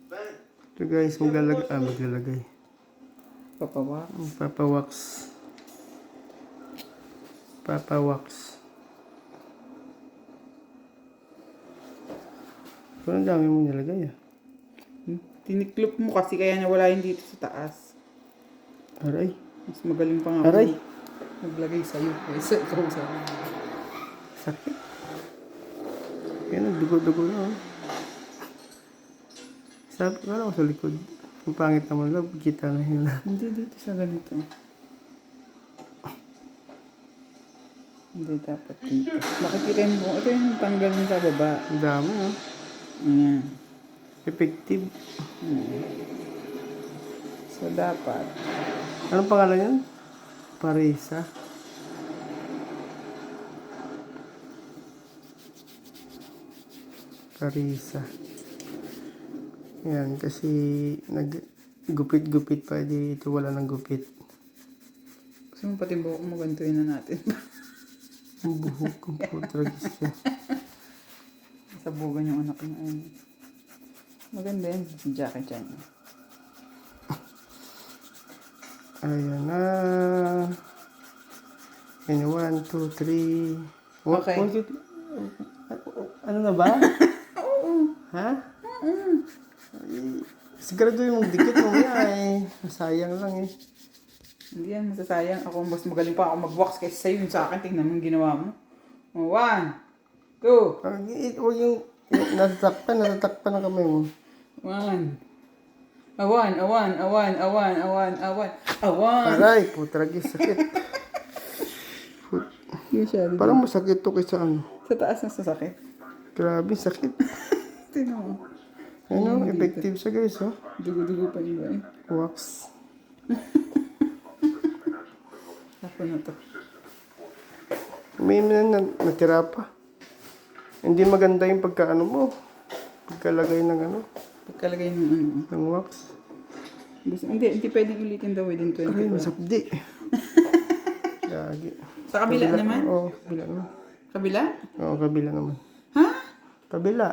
Ito guys, maglalagay. Papawa. Papawax. Pero ang dami mong nilagay ah. Tiniklop mo kasi kaya nawala yun dito sa taas. Aray. Mas magaling pa nga Aray. maglagay sa'yo. Kaysa ikaw sa akin. Sakit. Yan, dugo-dugo na. Oh. Sabi ko ako sa likod. Ang pangit naman lang, kita na yun. Hindi dito sa ganito. Hindi dapat dito. Makikita mo, ito yung tanggal mo sa baba. Ang dami oh. Ayan. Effective. So dapat. Anong pangalan yan? Parisa. Yan, kasi nag-gupit-gupit pa. Di ito wala ng gupit. Gusto mo pati buhok mo, gantuin na natin. Ang buhok ko po, tragis siya. Sabugan yung anak niya. Ayun. Maganda yan. Si Jackie Chan. Ayan na. And 1, 2, 3. Okay. Ano na ba? Ha? Sigurado yung dikit mo eh. Sayang lang eh. Hindi yan masasayang. Ako mas magaling pa ako mag-wax kaysa sa'yo yung sa akin. Tingnan mo yung ginawa mo. 1, 2. Huwag yung natatakpan ang kamay mo. 1. Awan. Aray, putragis, sakit. Hindi siya. Parang masakit to kaysa ano. Sa taas na sasakit. Grabe, sakit. Tingnan mo. Ano, effective siya guys, oh. Dugo-dugo pa yung ba eh. Wax. Ako na to. May natira pa. Hindi maganda yung pagkaano mo. Pagkalagay ng ano, Pagkalagay ng ano. ng wax. Hindi pwedeng ulitin daw within 20 Ay, pa. masakdi. Gagi. Sa kabila naman? Oo, kabila naman. Kabila? Oo, kabila naman. Ha? Kabila.